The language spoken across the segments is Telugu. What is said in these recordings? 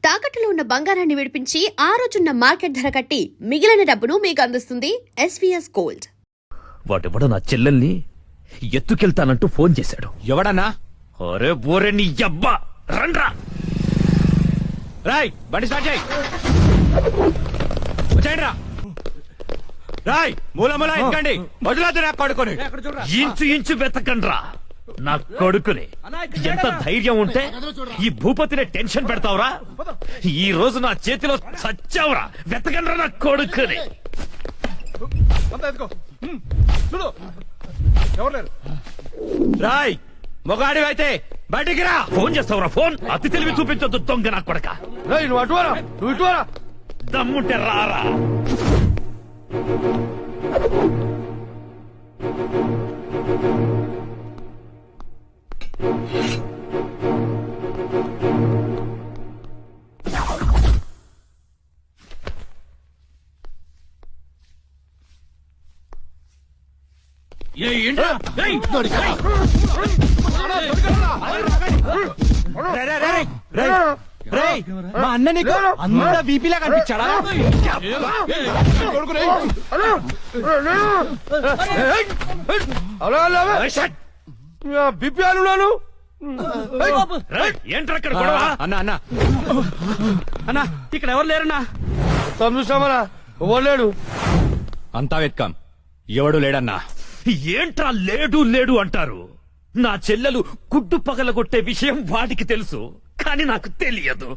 తాకట్టులో ఉన్న బంగారాన్ని విడిపించి ఆ రోజున్న మార్కెట్ ధర కట్టి మిగిలిన డబ్బును మీకు అందిస్తుంది ఎస్వీఎస్ గోల్డ్. వాడెవడో నా చెల్లెల్ని ఎత్తుకెళ్తానంటూ ఫోన్ చేశాడు. ఎవడన్నా? అరే బోరే నీ అబ్బా రండ్రా. రాయ్ బండి స్టార్ట్ చేయి. వచ్చేయండి రా. రాయ్ మూల మూల ఎత్తుకండి. వదిలేదు నా కొడుకుని. ఇంచు ఇంచు వెతకండ్రా నా కొడుకుని. ఎంత ధైర్యం ఉంటే ఈ భూపతిని టెన్షన్ పెడతావురా? ఈ రోజు నా చేతిలో చచ్చావురా. వెతకండ్రా నా కొడుకుని. రాయ్ మొగాడి అయితే బయటికి రా. ఫోన్ చేస్తావురా ఫోన్? అతి తెలివి చూపించొద్దు దొంగ నా కొడక. నువ్వు అటువరా, నువ్వు ఇటువరా. దమ్ముంటే రారా. మా అన్న నీకు అంత బీపీలా కనిపించాడా? బీపీ అనున్నాను. ఏంట్రా అక్కడ గొడవ? అన్న అన్న అన్న ఇక్కడ ఎవరు లేరన్నా? చూసామరా ఓలేడు. అంతా వెత్కాం, ఎవడు లేడన్నా. ఏంట్రా లేడు లేడు అంటారు? నా చెల్లెలు గుడ్డు పగలగొట్టే విషయం వాడికి తెలుసు, కానీ నాకు తెలియదు.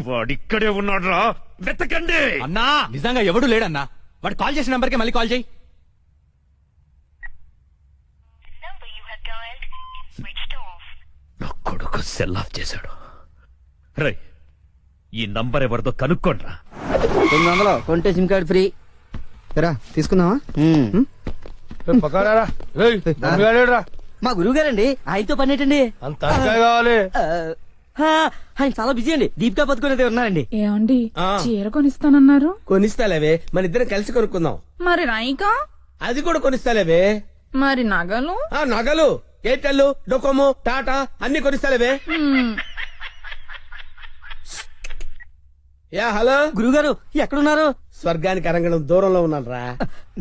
వాడిక్కడే ఉన్నాడ్రా, వెతకండి. అన్నా నిజంగా ఎవడు లేడన్నా. వాడు కాల్ చేసిన నంబర్కి మళ్ళీ కాల్ చేయి. నా కొడుకు సెల్ ఆఫ్ చేశాడు. రై ఈ నంబర్ ఎవరిదో కనుక్కోండ్రా. 900 కొంటే సిమ్ కార్డ్ ఫ్రీ. రా తీసుకుందామా? పక్కరా రా. మా గురువు గారండి, ఆయనతో పని ఏంటండి? అంత కావాలి. ఆయన చాలా బిజీ అండి. దీపికా పదుకునేది ఉన్నారండి. ఏమండి చీర కొనిస్తానన్నారు? కొనిస్తాలేవే, మన ఇద్దరం కలిసి కొనుక్కుందాం. మరి నాయిక? అది కూడా కొనిస్తాలేవే. మరి నగలు? నగలు ఎయిర్టెల్, డొకోమో, టాటా అన్ని కొనిస్తాలేవే. యా హలో గురుగారు ఎక్కడున్నారు? స్వర్గానికి అరంగడం దూరంలో ఉన్నాను రా.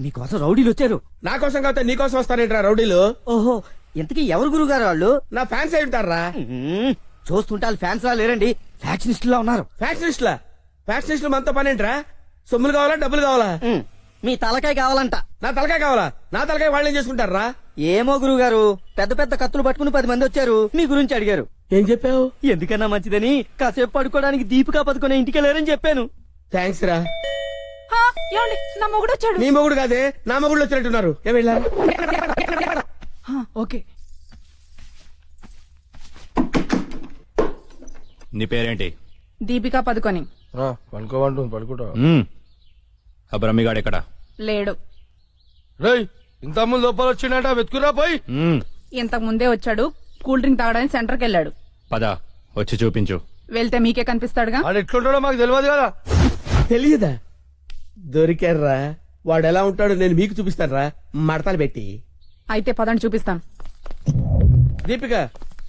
మీకోసం రౌడీలు వచ్చారు. నా కోసం కాకపోతే నీ కోసం వస్తారేంట్రా రౌడీలు? ఓహో, ఇంతకీ ఎవరు గురుగారు వాళ్ళు? నా ఫ్యాన్స్ అయి ఉంటారా? చూస్తుంటే వాళ్ళు ఫ్యాన్స్ లా లేరండి, ఫ్యాక్షనిస్ట్ లా ఉన్నారు. ఫ్యాక్షనిస్టులా? ఫ్యాక్షనిస్టులు మనతో పని ఏంట్రా? సొమ్ములు కావాలా డబ్బులు కావాలా? మీ తలకాయ కావాలంట. నా తలకాయ కావాలా? నా తలకాయ వాళ్ళు ఏం చేసుకుంటారా? ఏమో గురుగారు, పెద్ద పెద్ద కత్తులు పట్టుకుని 10 మంది వచ్చారు, మీ గురించి అడిగారు. ఏం చెప్పావు? ఎందుకన్నా మంచిదని కాసేపు పడుకోవడానికి దీపికా పదుకునే ఇంటికి వెళ్ళారని చెప్పాను. థ్యాంక్స్ రా. ఏమండి నా మొగుడు వచ్చాడు. నీ మొగుడు కాదే, నా మొగుడు వచ్చినట్టున్నారు. ఏం వెళ్ళా? ఓకే. నీ పేరేంటి? దీపికా పదుకొని. పనుకోమంటుంది పడుకుంటా. ఆ బ్రహ్మిగాడు ఎక్కడ? లేడు. రేయ్ ఇంత ముందు లోపల వచ్చిండట, వెతుకురా పోయి. ఇంతకు ముందే వచ్చాడు, కూల్ డ్రింక్ తాగడానికి సెంటర్కి వెళ్ళాడు. పద వచ్చి చూపించు. వెళ్తే మీకే కనిపిస్తాడుగా. వాడు ఎట్లుంటాడో మాకు తెలియదు కదా. తెలియదా? దొరికారా? వాడు ఎలా ఉంటాడో నేను మీకు చూపిస్తాను. మడతలు పెట్టి. అయితే పదండి చూపిస్తాను. దీపిక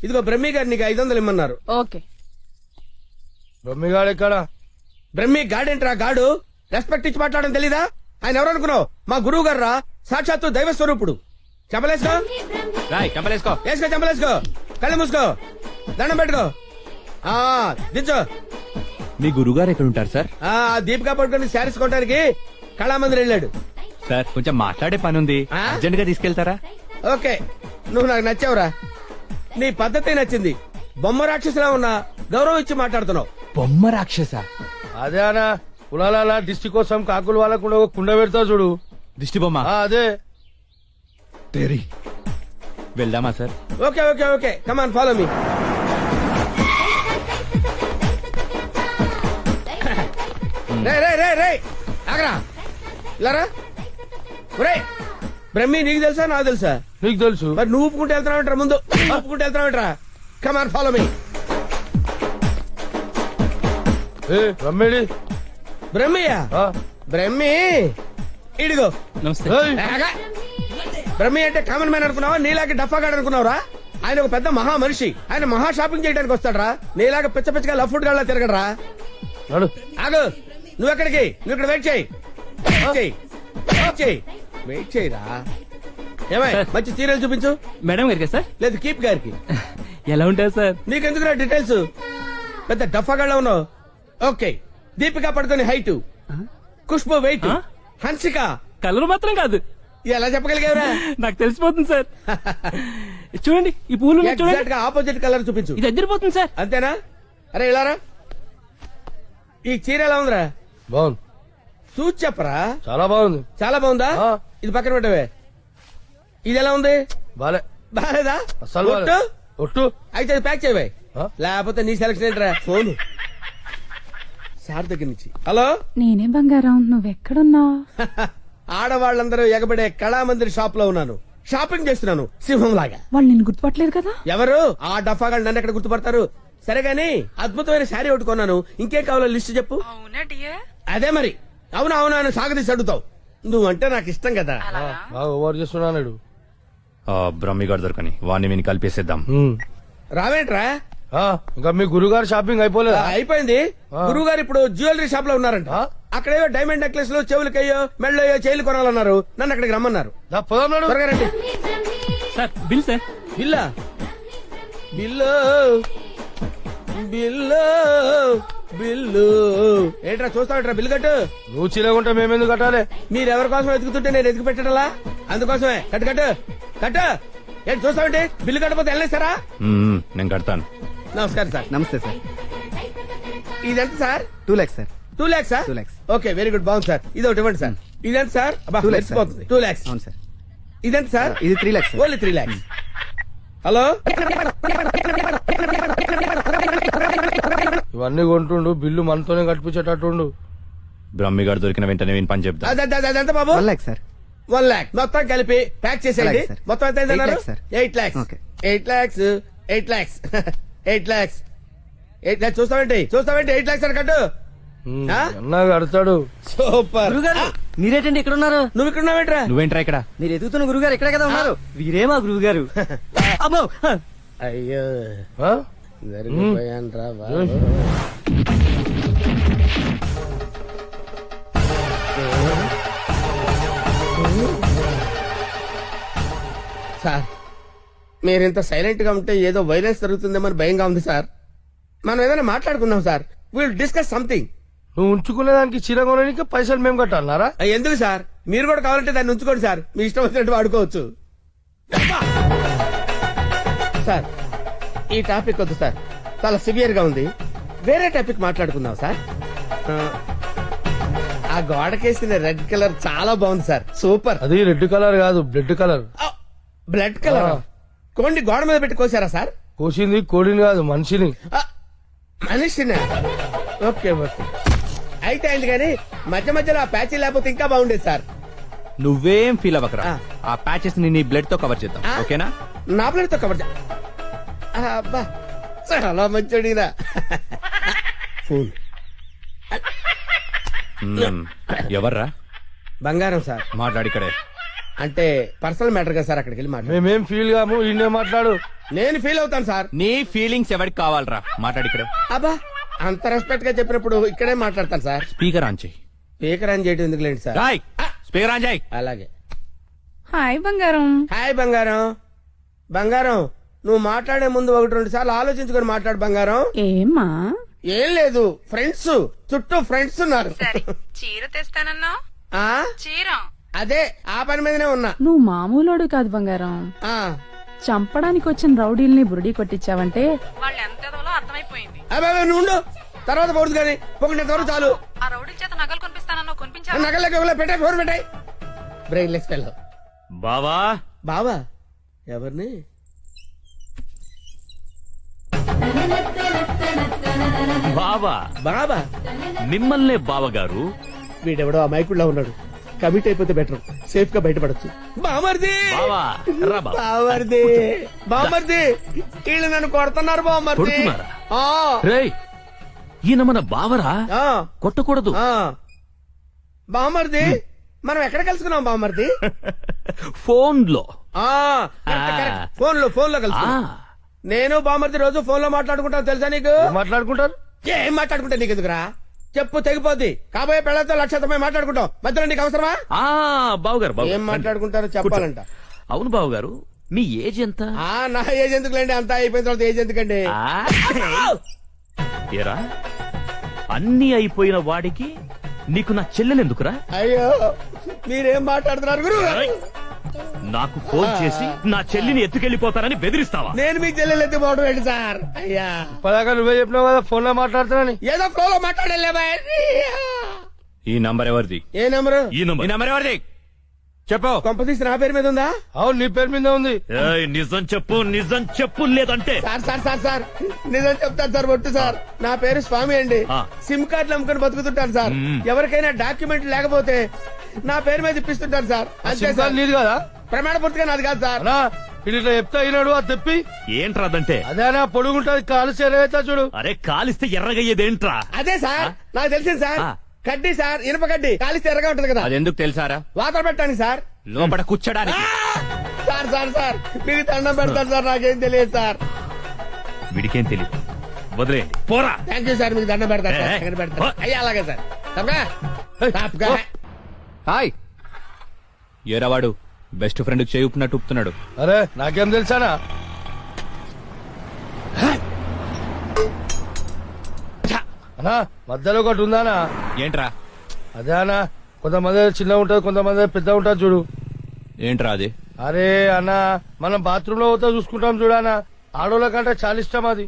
ఇదిగో బ్రహ్మి గారు నీకు 500 ఇమ్మన్నారు. ఓకే. బొమ్మిగాడు ఎక్కడ? బ్రహ్మి గాడేంట్రా గాడు? రెస్పెక్ట్ ఇచ్చి మాట్లాడడం తెలీదా? ఆయన ఎవరు అనుకున్నావు? మా గురువు గారు రా, సాక్షాత్తు దైవ స్వరూపుడు. చెంపలేసుకో, రాయ్ చంపలేసుకో. వేసుకో, చెంపలేసుకో, కళ్ళు మూసుకో, దండం పెట్టుకో, దించో. మీ గురుగారు ఎక్కడ ఉంటారు సార్? దీపికా పట్టుకుని శారీస్ కొనడానికి కళామందిర్ వెళ్ళాడు. సార్ కొంచెం మాట్లాడే పని ఉంది, అర్జెంట్ గా తీసుకెళ్తారా? ఓకే, నువ్వు నాకు నచ్చావురా. నీ పద్ధతి నచ్చింది. బొమ్మ రాక్షసులా ఉన్నా గౌరవం ఇచ్చి మాట్లాడుతున్నావు. బొమ్మ రాక్షస? అదే అనా కులాల దిష్టి కోసం కాకులు వాళ్ళకు ఒక కుండ పెడతా చూడు. దిష్టి బొమ్మ? అదే. వెళ్దామా sir? Okay okay okay, come on follow me. రే రే రే రే ఆగరా, ఇలారా. రే బ్రహ్మి నీకు తెలుసా నాకు తెలుసా? నీకు తెలుసు. మరి నువ్వు ఊపుకుంటూ వెళ్తున్నావు ముందు, ఊపుకుంటూ వెళ్తున్నావు. Come on follow me. రమ్మేడి బ్రహ్మియా? బ్రహ్మి ఇడిగో. బ్రహ్మి అంటే కామన్ మ్యాన్ అనుకున్నావా? నీలాగే డఫాగాడు అనుకున్నావురా? ఆయన ఒక పెద్ద మహా మనిషి. ఆయన మహా షాపింగ్ చేయడానికి వస్తాడరా. నీలాగా పిచ్చ పిచ్చగా లఫ్ ఫుడ్ గా తిరగడరా. నడు ఆగు, నువ్వు ఎక్కడికి? నువ్వు ఇక్కడ వెయిట్ చేయి. వెయిట్ చేయి. వెయిట్ చేయి. వెయిట్ చేయరా. ఏమై మంచి సీరియల్ చూపించు. మేడం గారికి సార్ లేదు కీప్ గారికి. ఎలా ఉంటారు సార్? నీకెందుకు డీటెయిల్స్? పెద్ద డఫాగాళ్ళ ఉన్నావు. Okay, Deepika Padukone height, Khushbu weight, Hansika colour మాత్రం కాదు, ఎలా చెప్పగలిగావురా? నాకు తెలిసిపోతుంది సార్. చూడండి ఈ పూలు ఉన్నాయి చూడండి, ఎగ్జాక్ట్ గా ఆపోజిట్ కలర్ చూపించు. ఇది అద్దరిపోతుంది సార్. అంతేనా? అరే ఇలారా, ఈ చీర ఎలా ఉందిరా? బాగుంది, చూసి చెప్పరా. చాలా బాగుంది. చాలా బాగుందా? ఆ. ఇది పక్కన పెట్టవే. ఇది ఎలా ఉంది? బాలే, బాలేదా? అసలు బాలే. ఒట్టు? ఒట్టు అయితే అది ప్యాక్ చేయవే. ఆ? లేకపోతే నీ సెలక్షన్ ఏంట్రా? ఫోన్ సార్ దగ్గర నుంచి. హలో. నేనే బంగారం నువ్వెక్కడున్నావు? ఆడవాళ్ళందరూ ఎగబడే కళామందిర్ షాప్ లో ఉన్నాను. షాపింగ్ చేస్తున్నాను సింహం లాగా. వాళ్ళు నిన్ను గుర్తుపట్టలేదు కదా? ఎవరు ఆ డఫాగా నన్ను ఎక్కడ గుర్తుపడతారు? సరే గాని అద్భుతమైన శారీ ఒకటి కొన్నాను. ఇంకేం కావాలో లిస్ట్ చెప్పు. అదే మరి. అవునా అవునా అని సాగదీసి అడుగుతావు. నువ్వంటే నాకు ఇష్టం కదా. బాగా ఓవర్ చేస్తున్నాడు. బ్రహ్మిగాడు దొరకని వాడిని విని కలిపేసేద్దాం. రావేంట్రా? ఇంకా మీ గురుగారు షాపింగ్ అయిపోలేదా? అయిపోయింది. గురువు గారు ఇప్పుడు జ్యువెలరీ షాప్ లో ఉన్నారంట. ఆ? అక్కడేవో డైమండ్ నెక్లెస్ లో చెవులకయ్యో మెళ్ళయ్యో చైలు కొనాలన్నారు. నన్ను అక్కడికి రమ్మన్నారు. దా, పోదాం నాడు. త్వరగా రండి. Sir bill sir. బిల్లా? బిల్లు బిల్లు బిల్లు ఏంట్రా చూస్తావుట్రా? బిల్లు కట్టు. నువ్వు చిలకుంటే మేమెందుకు కట్టాలి? మీరెవరి కోసం వెతుకుతుంటే నేను ఎదుగు పెట్టడలా? అందుకోసమే. కట్టు కట్టు కట్టు. ఏంటి చూస్తావంటే? బిల్లు కట్టపోతే వెళ్ళేస్తారా? నేను కడతాను. నమస్కారం సార్. నమస్తే సార్. ఇదెంత sir? 2 lakhs sir. 2 lakhs sir? 2 lakhs. Okay, very good, బాగుంది సార్. ఇది ఒకటి ఇవ్వండి సార్. ఇదెంత సార్? 2 lakhs sir. 2 lakhs. అవును సార్. ఇదెంత సార్? ఇది 3 lakhs sir. Only 3 lakhs. Hello. ఇవన్నీ కొంటుండు, బిల్లు మనతోనే కట్టించేటట్టుండు. బ్రహ్మిగాడు దొరికిన వెంటనే విని పని చెప్తా. అదెంత బాబు? 1 lakh సార్. 1 lakh మొత్తం కలిపి ప్యాక్ చేసేయండి. అలాగే సార్. మొత్తం ఎంత అయింది 8 అన్నారు? lakhs sir. 8 lakhs. Okay. 8 lakhs. 8 lakhs. 8 lakhs. 8 lakhs. చూస్తావేంటి 8 lakhs అని కట్టు. ఆ? అన్నా కడతాడు. సూపర్. గురుగారు మీరేటండి ఇక్కడ ఉన్నారు? నువ్వు ఇక్కడ ఉన్నావేంట్రా? నువ్వేంట్రా ఇక్కడ? మీరు ఎదుగుతున్న గురుగారు ఇక్కడే కదా ఉన్నారు. వీరే మా గురువు గారు. అమ్మో. అయ్యో ఆ? జరిగిపోయాన్రా బాబు. సార్, మీరింత సైలెంట్ గా ఉంటే ఏదో వైలెన్స్ జరుగుతుందేమని భయంగా ఉంది సార్. మనం ఏదైనా మాట్లాడుకుందాం సార్. Will discuss something. నువ్వు ఉంచుకునే దానికి చీర కొనడానికి పైసలు మేము కట్టాలన్నారా? ఎందుకు సార్? మీరు కూడా కావాలంటే దాన్ని ఉంచుకోండి సార్. మీ ఇష్టం వచ్చినట్టు వాడుకోవచ్చు. సార్, ఈ టాపిక్ వద్దు సార్, చాలా సివియర్ గా ఉంది. వేరే టాపిక్ మాట్లాడుకుందాం సార్. ఆ గోడకేసిన రెడ్ కలర్ చాలా బాగుంది సార్. సూపర్. అది రెడ్ కలర్ కాదు, బ్లడ్ కలర్. Blood colour. కోండి గోడ మీద పెట్టి కోసారా సార్? కోసింది కోడిని కాదు, మనిషిని. మనిషినా? ఓకే ఓకే, అయితే అయింది. కానీ మధ్య మధ్యలో ఆ ప్యాచీ లేకపోతే ఇంకా బాగుండేది సార్. నువ్వేం ఫీల్ అవ్వకరా. ఆ. ఆ ప్యాచెస్ ని నీ బ్లడ్ తో కవర్ చేద్దాం. ఆ? ఓకేనా? నా ప్లేట్ తో కవర్ అబ్బా, చాలా మంచోడినా. ఫోన్ ఎవర్రా? బంగారం సార్. మాట్లాడిక్కడే. అంటే పర్సనల్ మ్యాటర్ కదా సార్. అక్కడికి వెళ్ళి మాట్లాడు. మేమేం ఫీల్ కాము, ఈయనే మాట్లాడు. నేను ఫీల్ అవుతాను సార్. నీ ఫీలింగ్స్ ఎవరికి కావాలరా? మాట్లాడిక్కడే. అబ్బా, అంత రెస్పెక్ట్ గా చెప్పినప్పుడు ఇక్కడే మాట్లాడతాను సార్. స్పీకర్ ఆన్ చేయి. స్పీకర్ అని చేయడం ఎందుకులేండి సార్. రాయ్ స్పీకర్ ఆన్ చేయి. అలాగే. హాయ్ బంగారం. హాయ్ బంగారం. బంగారం, నువ్వు మాట్లాడే ముందు 1-2 సార్లు ఆలోచించుకొని మాట్లాడు బంగారం. ఏమ్మా? ఏం లేదు, ఫ్రెండ్స్ చుట్టూ ఫ్రెండ్స్ ఉన్నారు. చీర తెస్తానన్నావు. ఆ చీర అదే ఆ పని మీదనే ఉన్నా. నువ్వు మామూలోడు కాదు బంగారం. ఆ చంపడానికి వచ్చిన రౌడీల్ని బురుడి కొట్టించావంటే వాళ్ళు ఎంత అర్థమైపోయింది. అబ్బాయి నువ్వు ఉండు, తర్వాత పోదు కానీ పొగినంత వరకు చాలు. ఆ రౌడీల చేత నగలు కొనిపిస్తానన్నావు, కొనిపించావా? నగలకి పెట్టాయి, ఫోన్ పెట్టాయి. Brainless fellow. బావా బావా? ఎవరిని? బావా బాబా? మిమ్మల్నే బావగారు. వీడెవడో ఆ మైకుల్లో ఉన్నాడు. కమిట్ అయిపోతే బెటర్, సేఫ్ గా బయటపడచ్చు. బామర్ది, బావా రా బావా. బామర్ది, బామర్ది, వీళ్ళు నన్ను కొడుతున్నారు బామర్ది. కొడుతున్నారా? ఆ, రేయ్ ఈయన మన బావరా? ఆ, కొట్టకూడదు. ఆ. బామర్ది, మనం ఎక్కడ కలుసుకున్నాం బామర్ది? ఫోన్ లో. ఆ, కరెక్ట్, కరెక్ట్. ఫోన్ లో కలుసు. నేను బామర్ది రోజు ఫోన్ లో మాట్లాడుకుంటావు తెలుసా నీకు? ఏం మాట్లాడుకుంటారు? ఏం మాట్లాడుకుంటా నీకు ఎందుకురా? చెప్పు తెగిపోద్ది. కాబోయే పెళ్లతో 1,90,000 మాట్లాడుకుంటాం. మధ్యలో నీకు అవసరమా? బావుగారు ఏం మాట్లాడుకుంటారో చెప్పాలంట. అవును బావుగారు, మీ ఏజ్ ఎంత? నా ఏజ్ ఎందుకులేండి, అంతా అయిపోయిన తర్వాత ఏజ్ ఎందుకండి? ఏరా, అన్ని అయిపోయిన వాడికి నీకు నా చెల్లెలెందుకురా? అయ్యో మీరేం మాట్లాడుతున్నారు గురు? నాకు ఫోన్ చేసి నా చెల్లిని ఎత్తుకెళ్లిపోతానని బెదిరిస్తావా? నేను మీకు చెల్లెలు ఎత్తిపోవడం ఏంటి సార్? అయ్యా పదాక నువ్వే చెప్పినావు కదా ఫోన్ లో మాట్లాడుతున్నాని. ఏదో ఫ్లోలో మాట్లాడలే. ఈ నంబర్ ఎవరిది? ఏ నెంబరు? ఈ ఈ నంబర్. నంబర్ ఎవరిది చెప్పు. కొంపతీసి నా పేరు మీద ఉందా? అవును నీ పేరు మీద ఉంది. ఏయ్, నిజం చెప్పు, నిజం చెప్పు, లేదంటే సార్ సార్ సార్ సార్ నిజం చెప్తాను సార్. ఒట్టు సార్, నా పేరు స్వామి అండి. ఆ. సిమ్ కార్డులు అమ్ముకొని బతుకుతుంటాను సార్. మ్మ్. ఎవరికైనా డాక్యుమెంట్ లేకపోతే నా పేరు మీద ఇప్పిస్తుంటాను సార్. అంతే సిమ్ సార్. కార్డు నీది కదా ప్రమాణ పూర్తిగా నాది కాదు సార్. అన్నా ఇది ఇట్లా చెప్తా అయినాడు అది తెప్పి. ఏంట్రా అదంటే? అదేనా పొడుగుంటది కాలు చేరేతా చూడు. అరే, కాలిస్తే ఎర్రగయ్యేదేంట్రా? అదే సార్ నాకు తెలిసింది సార్. ఆ. కడ్డీ సార్, ఇనుప కడ్డీ కాలిస్తే ఎర్రగా ఉంటది కదా, అది ఎందుకు తెలుసారా? వాతలు పెట్టండి సార్. లోపల కూర్చోడానికి. సార్ సార్ సార్ మీకు దండం పెడతాను సార్, నాకేం తెలియదు సార్. వీడికేం తెలియదు, వదిలేయండి, పోరా. థ్యాంక్ యూ సార్, మీకు దండం పెడతాను సార్. ఏ, దండం పెడతాను. ఓ. అయ్యా అలాగే సార్. తప్పగా? తప్పగా. హాయ్ ఏరావాడు బెస్ట్ ఫ్రెండ్ చేయుపునట్టు ఊపుతున్నాడు. అరే నాకేం తెలుసానా? అన్నా మధ్యలో ఒకటి ఉందానా? ఏంట్రా? అదే అన్నా కొంతమంది చిన్న ఉంటది, కొంతమంది పెద్ద ఉంటది చూడు. ఏంట్రా అది? అరే అన్నా మనం బాత్రూమ్ లో పోతే చూసుకుంటాం చూడనా, ఆడోళ్ళ కంటే చాలా ఇష్టం అది.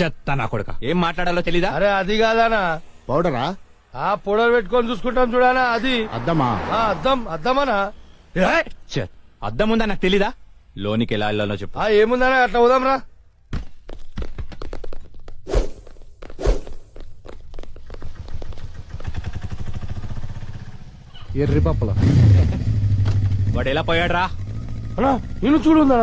చెత్త నా కొడుక, ఏం మాట్లాడాలో తెలీదా? అరే అది కాదానా, పౌడరా ఆ పొడలు పెట్టుకొని చూసుకుంటాం చూడనా అది. అద్దమా? ఆ అద్దం అద్దమనా? చెత్త. అద్దం ఉందా నాకు తెలీదా? లోనికి ఎలా వెళ్ళాలో చెప్పు. ఆ ఏముందనా అట్లా పోదాం రా. ఎర్రి పప్పల వాడు ఎలా పోయాడ్రా? అన్నా నేను చూడుందా?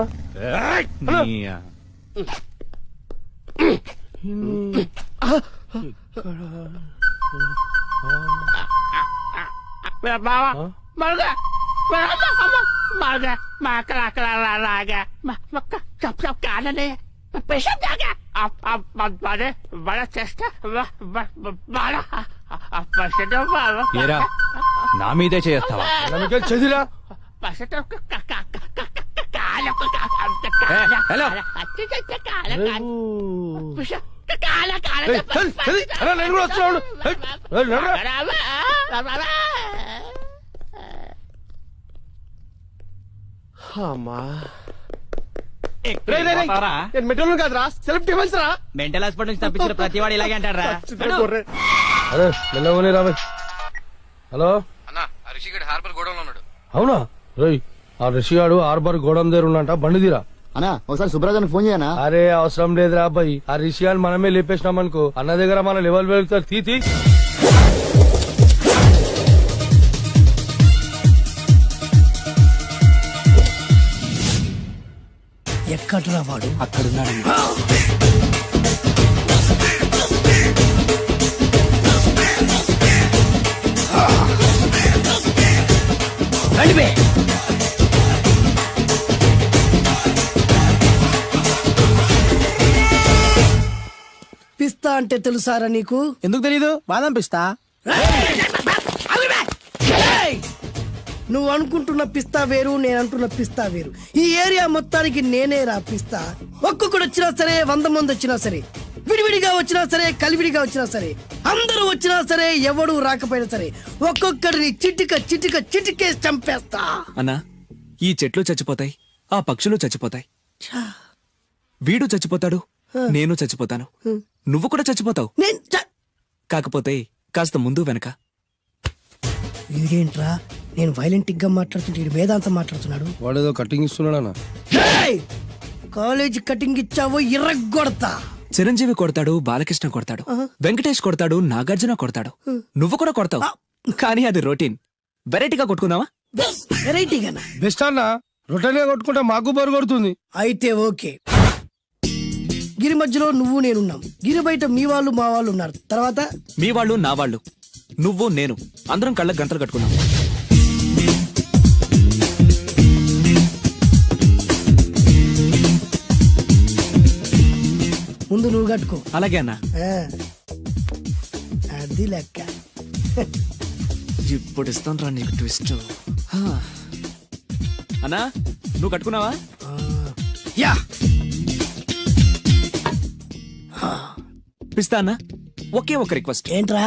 ఏరా, నా మీదే చేస్తావా? నమ్మకం చదిరా. హలో, నేను కూడా వస్తున్నాను. అమ్మా పోతావరా? నేను మెట్రోలు కాదురా, సెల్ఫ్ డిఫెన్స్ రా. మెంటల్ హాస్పిటల్ నుంచి తప్పించిన ప్రతి వాడు ఇలాగే అంటారా? అరే మెల్లవని రాబోయ్. హలో అవునా? రోయ్ ఆ రిషిగాడు హార్బర్ గోడం దగ్గర ఉన్నంట, బండి తీరా. అన్నా ఒకసారి సుబ్రాజానికి ఫోన్ చేయనా? అరే అవసరం లేదురా అబ్బాయి, ఆ రిషిగాని మనమే లేపేసినాం అనుకో, అన్న దగ్గర మన లెవెల్ వెళ్తారు. తీ ఎక్కడ్రా వాడు? అక్కడున్నాడు. పిస్తా అంటే తెలుసారా నీకు? ఎందుకు తెలీదు? బాదం పిస్తా. నువ్వు అనుకుంటున్న పిస్తా వేరు, నేను అంటున్న పిస్తా వేరు. ఈ ఏరియా మొత్తానికి నేనే రా పిస్తా. ఒక్కొక్కడు వచ్చినా సరే, 100 మంది వచ్చినా సరే, విడివిడిగా వచ్చినా సరే, కలివిడిగా వచ్చినా సరే, అందరూ వచ్చినా సరే, ఎవడు రాకపోయినా సరే, ఒక్కొక్కడిని చిటికేసి చంపేస్తా. అన్నా ఈ చెట్లు చచ్చిపోతాయి, ఆ పక్షులు చచ్చిపోతాయి, వీడు చచ్చిపోతాడు, నేను చచ్చిపోతాను, నువ్వు కూడా చచ్చిపోతావు. కాకపోతే కాస్త ముందు వెనక. వీడేంట్రా నేను వైలెంటిక్ గా మాట్లాడుతుంటే వీడు వేదాంతం మాట్లాడుతున్నాడు. వాడు ఏదో కటింగ్ ఇస్తున్నాడన్నా. కాలేజీ కటింగ్ ఇచ్చావో ఇర్రగొడతా. చిరంజీవి కొడతాడు, బాలకృష్ణ కొడతాడు, వెంకటేష్ కొడతాడు, నాగార్జున కొడతాడు, నువ్వు కూడా కొడతావు. కానీ అది రొటీన్. వెరైటీగా కొట్టుకుందామా? వెరైటీగానా? బెస్ట్ అన్న, రొటనే కొట్టుకుంటే మాకు బరు కొడుతుంది. అయితే ఓకే. గిరి మధ్యలో నువ్వు నేనున్నాం, గిరి బయట మీ వాళ్ళు మా వాళ్ళు ఉన్నారు. తర్వాత మీ వాళ్ళు నా వాళ్ళు, నువ్వు నేను, అందరం కళ్ళకు గంటలు కట్టుకున్నాం. ముందు నువ్వు కట్టుకో. అలాగే అన్నా. ఆ. అది లెక్క. ఇప్పుడు ఇస్తాను రా నీకు ట్విస్ట్. అన్నా నువ్వు కట్టుకున్నావా? యా పిస్తా అన్నా, ఒకే ఒక రిక్వెస్ట్. ఏంట్రా?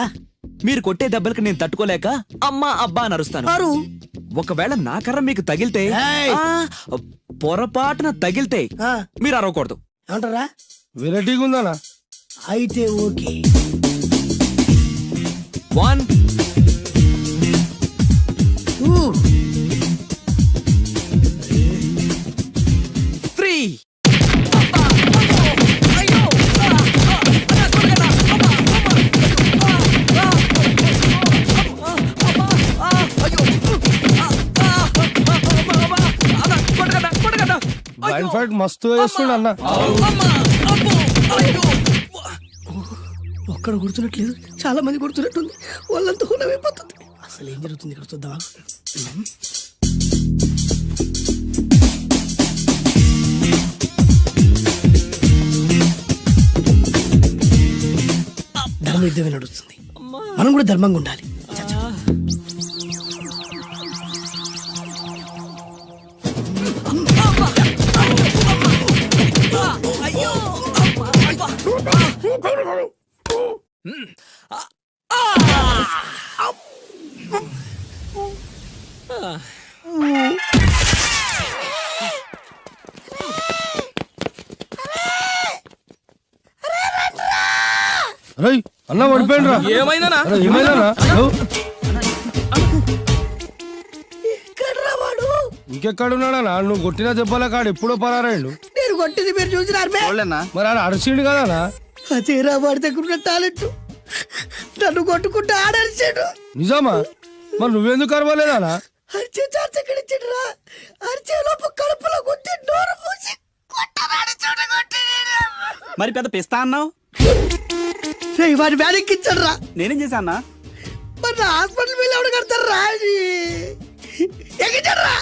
మీరు కొట్టే దెబ్బలకి నేను తట్టుకోలేక అమ్మా అబ్బా అని అరుస్తాను. అరు ఒకవేళ నా కర్ర మీకు తగిలితే, ఏయ్! పొరపాటున తగిలితే ఆ, మీరు అరవకూడదు. ఏమంటారా? వెరైటీగా ఉందనా? అయితే ఓకే. 1 ఊ, 3 బ్లైండ్ ఫైట్ మస్తు వేస్తుండ అన్న. ఒక్కడ గుర్తున్నట్లేదు, చాలా మంది గుర్తున్నట్టుంది. వాళ్ళంతా హులమైపోతుంది. అసలు ఏం జరుగుతుంది ఇక్కడ చూద్దామా? ధర్మ యుద్ధమే నడుస్తుంది. మనం కూడా ధర్మంగా ఉండాలి. చచ్చా. అరే అన్న పడిపోయిండ్రా. ఏమైందనా? అరే, ఏమైందన్నా? ఎక్కడ్రా వాడు? ఇంకెక్కడున్నాడనా? నువ్వు కొట్టిన దెబ్బల కాడు ఎప్పుడో పరారాయండు. నేను కొట్టింది మీరు చూసినారు మే? మరి ఆడ అరిసిండు కదనా? అదేరా వాడి దగ్గర ఉన్న టాలెంట్. నన్ను కొట్టుకుంటూ ఆడరిచాడు. నిజమా? మరి నువ్వెందుకు అరవలేదానా? అరిచే ఛాన్స్ ఎక్కడిచ్చాడురా? అరిచే లోపు కడుపులో గుద్ది నోరు మూసి కొట్టరాడు చూడగొట్టి. మరి పెద్ద పిస్తా అన్నావు, వాడి వ్యాధికిచ్చాడు రా. నేనేం చేశా అన్నా? మరి హాస్పిటల్ బిల్ ఎవడు కడతారు రా? ఎక్కించాడు రా.